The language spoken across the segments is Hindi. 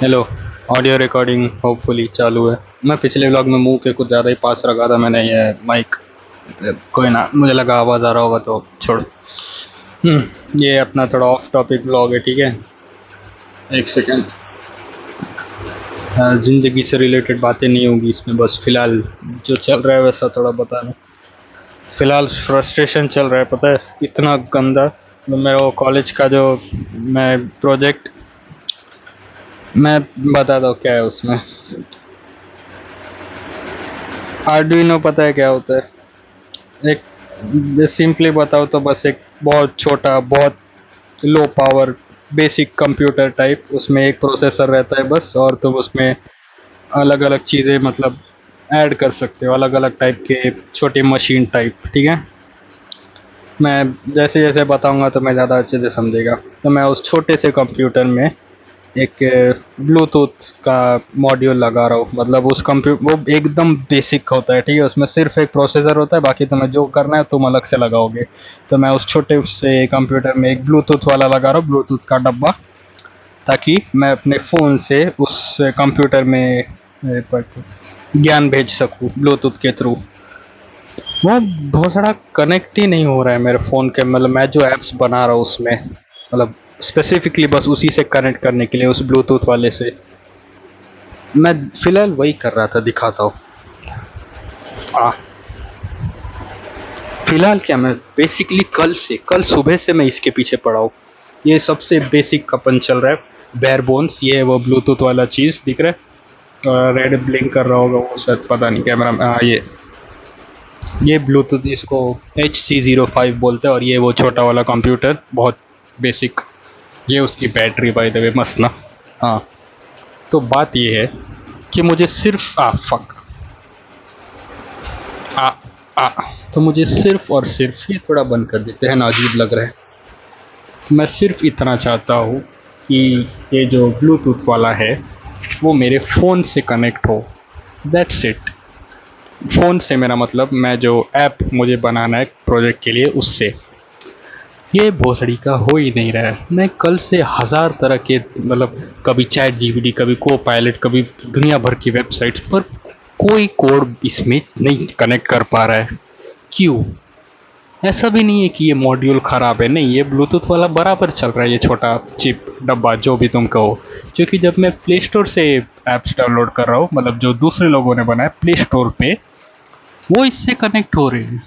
हेलो। ऑडियो रिकॉर्डिंग होपफुली चालू है। मैं पिछले व्लॉग में मुंह के कुछ ज़्यादा ही पास रखा था मैंने ये माइक। कोई ना, मुझे लगा आवाज़ आ रहा होगा तो छोड़। ये अपना थोड़ा ऑफ टॉपिक व्लॉग है, ठीक है। एक सेकेंड। ज़िंदगी से रिलेटेड बातें नहीं होगी इसमें, बस फ़िलहाल जो चल रहा है वैसा थोड़ा बताना। फ़िलहाल फ्रस्ट्रेशन चल रहा है, पता है, इतना गंदा। तो मेरा वो कॉलेज का जो मैं प्रोजेक्ट, मैं बताता हूँ क्या है उसमें। आर्डुइनो पता है क्या होता है? एक सिंपली बताओ तो बस एक बहुत छोटा, बहुत low power basic computer type, उसमें एक प्रोसेसर रहता है बस, और तुम उसमें अलग अलग चीज़ें मतलब ऐड कर सकते हो, अलग अलग टाइप के छोटी मशीन टाइप, ठीक है। मैं जैसे जैसे बताऊंगा तो मैं ज़्यादा अच्छे से समझेगा। तो मैं उस छोटे से कंप्यूटर में एक ब्लूटूथ का मॉड्यूल लगा रहा हूँ, मतलब उस वो एकदम बेसिक होता है, ठीक है। उसमें सिर्फ एक प्रोसेसर होता है, बाकी तुम्हें जो करना है तुम अलग से लगाओगे। तो मैं उस छोटे से कंप्यूटर में एक ब्लूटूथ वाला लगा रहा हूँ, ब्लूटूथ का डब्बा, ताकि मैं अपने फ़ोन से उस कंप्यूटर में ज्ञान भेज सकूँ ब्लूटूथ के थ्रू। वो बहुत सारा कनेक्ट ही नहीं हो रहा है मेरे फ़ोन के, मतलब मैं जो ऐप्स बना रहा हूँ उसमें, मतलब स्पेसिफिकली बस उसी से कनेक्ट करने के लिए, उस ब्लूटूथ वाले से। मैं फ़िलहाल वही कर रहा था, दिखाता हूँ। हाँ, फ़िलहाल क्या, मैं बेसिकली कल सुबह से मैं इसके पीछे पड़ा हूँ। ये सबसे बेसिक अपन चल रहा है, बेयर बोन्स। ये है वो ब्लूटूथ वाला चीज़, दिख रहा है? रेड ब्लिंक कर रहा होगा वो, शायद पता नहीं कैमरा में। हाँ, ये ब्लूटूथ, इसको HC05 बोलते हैं, और ये वो छोटा वाला कंप्यूटर, बहुत बेसिक। ये उसकी बैटरी बाय द वे, मस्त ना। हाँ, तो बात ये है कि मुझे सिर्फ फक आ आ तो मुझे सिर्फ और सिर्फ, ये थोड़ा बंद कर देते हैं ना, अजीब लग रहा है। मैं सिर्फ इतना चाहता हूँ कि ये जो ब्लूटूथ वाला है वो मेरे फ़ोन से कनेक्ट हो, दैट्स इट। फ़ोन से मेरा मतलब, मैं जो ऐप मुझे बनाना है प्रोजेक्ट के लिए, उससे। ये भोसड़ी का हो ही नहीं रहा है। मैं कल से हज़ार तरह के, मतलब कभी चैट जीपीटी, कभी को पायलट, कभी दुनिया भर की वेबसाइट्स पर, कोई कोड इसमें नहीं कनेक्ट कर पा रहा है। क्यों? ऐसा भी नहीं है कि ये मॉड्यूल ख़राब है, नहीं, ये ब्लूटूथ वाला बराबर चल रहा है, ये छोटा चिप डब्बा जो भी तुम कहो। क्योंकि जब मैं प्ले स्टोर से ऐप्स डाउनलोड कर रहा हूँ, मतलब जो दूसरे लोगों ने बनाया प्ले स्टोर पे, वो इससे कनेक्ट हो रहे हैं,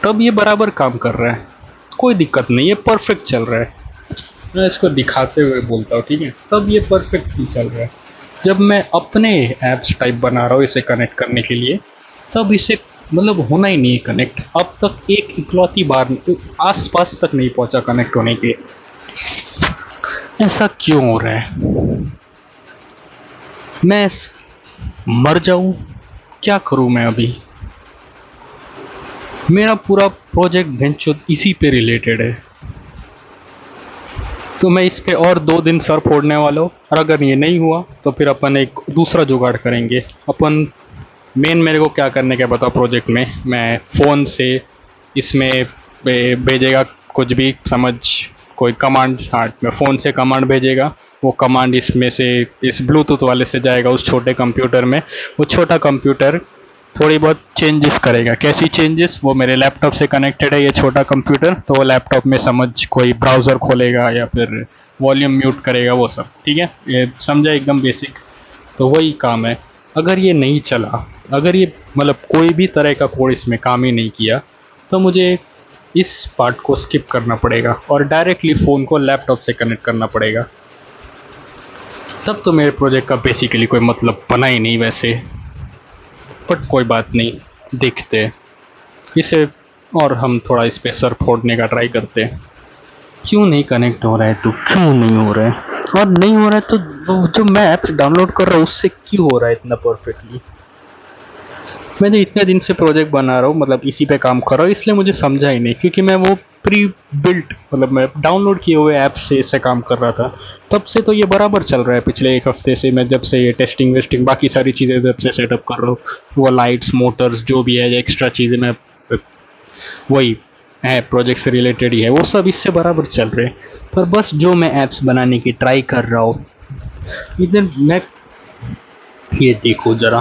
तब ये बराबर काम कर रहा है। कोई दिक्कत नहीं, ये परफेक्ट चल रहा है। मैं इसको दिखाते हुए बोलता हूँ, ठीक है, तब ये परफेक्ट ही चल रहा है। जब मैं अपने ऐप्स टाइप बना रहा हूँ इसे कनेक्ट करने के लिए, तब इसे मतलब होना ही नहीं है कनेक्ट। अब तक एक इकलौती बार आस पास तक नहीं पहुंचा कनेक्ट होने के। ऐसा क्यों हो रहा है? मैं मर जाऊं? क्या करूं मैं अभी? मेरा पूरा प्रोजेक्ट भेंचोद इसी पे रिलेटेड है। तो मैं इस पे और 2 दिन सर फोड़ने वाला हूँ, और अगर ये नहीं हुआ तो फिर अपन एक दूसरा जुगाड़ करेंगे। अपन मेन मेरे को क्या करने का बताओ प्रोजेक्ट में, मैं फ़ोन से इसमें भेजेगा कुछ भी, समझ, कोई कमांड। हाँ, मैं फ़ोन से कमांड भेजेगा, वो कमांड इसमें से, इस ब्लूटूथ वाले से जाएगा उस छोटे कंप्यूटर में। वो छोटा कंप्यूटर थोड़ी बहुत चेंजेस करेगा। कैसी चेंजेस? वो मेरे लैपटॉप से कनेक्टेड है ये छोटा कंप्यूटर, तो वो लैपटॉप में समझ कोई ब्राउज़र खोलेगा या फिर वॉल्यूम म्यूट करेगा, वो सब, ठीक है। ये समझा, एकदम बेसिक। तो वही काम है। अगर ये नहीं चला, अगर ये मतलब कोई भी तरह का कोड इसमें काम ही नहीं किया, तो मुझे इस पार्ट को स्किप करना पड़ेगा और डायरेक्टली फ़ोन को लैपटॉप से कनेक्ट करना पड़ेगा। तब तो मेरे प्रोजेक्ट का बेसिकली कोई मतलब बना ही नहीं वैसे। बट कोई बात नहीं, देखते हैं इसे, और हम थोड़ा इस पे सर फोड़ने का ट्राई करते हैं। क्यों नहीं कनेक्ट हो रहा है? तो क्यों नहीं हो रहा है? और नहीं हो रहा है तो जो मैं ऐप्स डाउनलोड कर रहा हूँ उससे क्यों हो रहा है इतना परफेक्टली? मैंने इतने दिन से प्रोजेक्ट बना रहा हूँ, मतलब इसी पे काम कर रहा हूँ, इसलिए मुझे समझा ही नहीं, क्योंकि मैं वो प्री बिल्ट, मतलब मैं डाउनलोड किए हुए ऐप से इससे काम कर रहा था। तब से तो ये बराबर चल रहा है, पिछले 1 हफ्ते से मैं जब से ये टेस्टिंग वेस्टिंग बाकी सारी चीज़ें जब से सेटअप कर रहा हूँ, वो लाइट्स मोटर्स जो भी है एक्स्ट्रा चीज़ें, मैं वही है प्रोजेक्ट से रिलेटेड ही है, वो सब इससे बराबर चल रहे हैं। पर बस जो मैं ऐप्स बनाने की ट्राई कर रहा हूँ, इधर मैं, ये देखो जरा,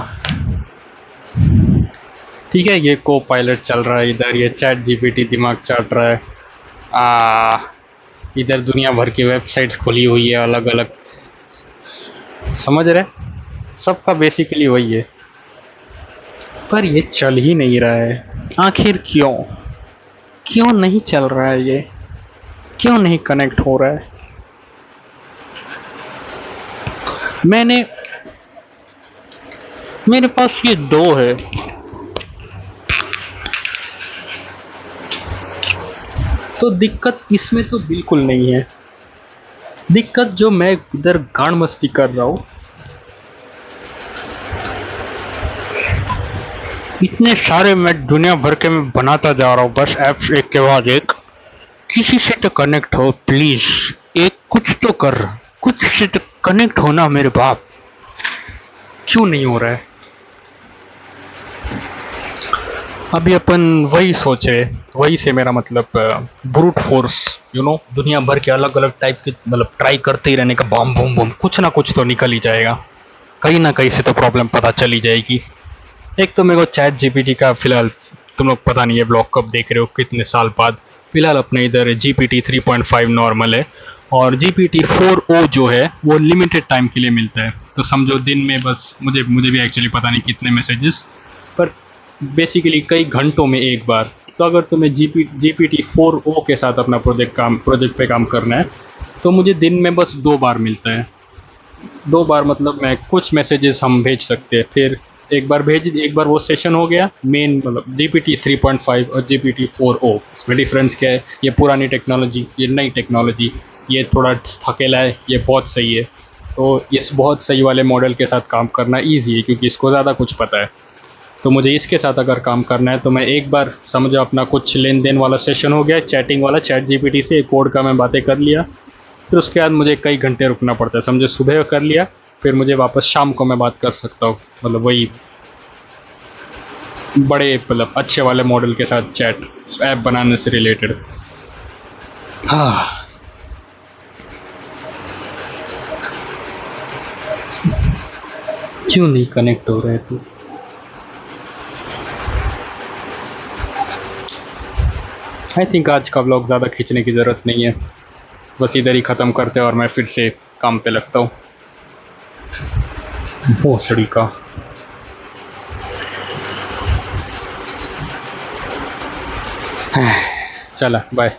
ठीक है, ये को पायलट चल रहा है, इधर ये चैट जीपीटी दिमाग चाट रहा है। इधर दुनिया भर की वेबसाइट्स खुली हुई है अलग अलग, समझ रहे, सबका बेसिकली वही है। पर ये चल ही नहीं रहा है, आखिर क्यों, क्यों नहीं चल रहा है ये, क्यों नहीं कनेक्ट हो रहा है। मैंने, मेरे पास ये दो है, तो दिक्कत इसमें तो बिल्कुल नहीं है। दिक्कत जो मैं इधर गांड मस्ती कर रहा हूँ, इतने सारे मैं दुनिया भर के मैं बनाता जा रहा हूँ, बस ऐप्स एक के बाद एक। किसी से तो कनेक्ट हो प्लीज, एक कुछ तो कर, कुछ से तो कनेक्ट होना मेरे बाप, क्यों नहीं हो रहा है। अभी अपन वही सोचे, वही से मेरा मतलब ब्रूट फोर्स, दुनिया भर के अलग अलग टाइप के मतलब ट्राई करते ही रहने का, बम बम बम, कुछ ना कुछ तो निकल ही जाएगा, कहीं ना कहीं से तो प्रॉब्लम पता चल ही जाएगी। एक तो मेरे को चैट जीपीटी का फिलहाल, तुम लोग पता नहीं है ब्लॉग कब देख रहे हो, कितने साल बाद, फिलहाल अपने इधर जीपीटी 3.5 नॉर्मल है, और जीपीटी 4o जो है वो लिमिटेड टाइम के लिए मिलता है। तो समझो दिन में बस, मुझे मुझे भी एक्चुअली पता नहीं कितने मैसेजेस, पर बेसिकली कई घंटों में एक बार। तो अगर तुम्हें जीपीटी 4o के साथ अपना प्रोजेक्ट पे काम करना है, तो मुझे दिन में बस 2 बार मिलता है। 2 बार मतलब मैं कुछ मैसेजेस हम भेज सकते हैं, फिर एक बार वो सेशन हो गया मेन, मतलब जीपीटी 3.5 और जीपीटी 4o, इसमें डिफरेंस क्या है, ये पुरानी टेक्नोलॉजी, ये नई टेक्नोलॉजी, ये थोड़ा थकेला है, ये बहुत सही है। तो इस बहुत सही वाले मॉडल के साथ काम करना ईजी है, क्योंकि इसको ज़्यादा कुछ पता है। तो मुझे इसके साथ अगर काम करना है, तो मैं एक बार समझो अपना कुछ लेन देन वाला सेशन हो गया, चैटिंग वाला, चैट जीपीटी से कोड का मैं बातें कर लिया, फिर उसके बाद मुझे कई घंटे रुकना पड़ता है, समझो सुबह कर लिया, फिर मुझे वापस शाम को मैं बात कर सकता हूँ, मतलब वही बड़े मतलब अच्छे वाले मॉडल के साथ चैट ऐप बनाने से रिलेटेड। हाँ, क्यों नहीं कनेक्ट हो रहा है तू। आई थिंक आज का ब्लॉग ज़्यादा खींचने की ज़रूरत नहीं है, बस इधर ही ख़त्म करते हैं और मैं फिर से काम पे लगता हूँ। भोसड़ी का। चला बाय।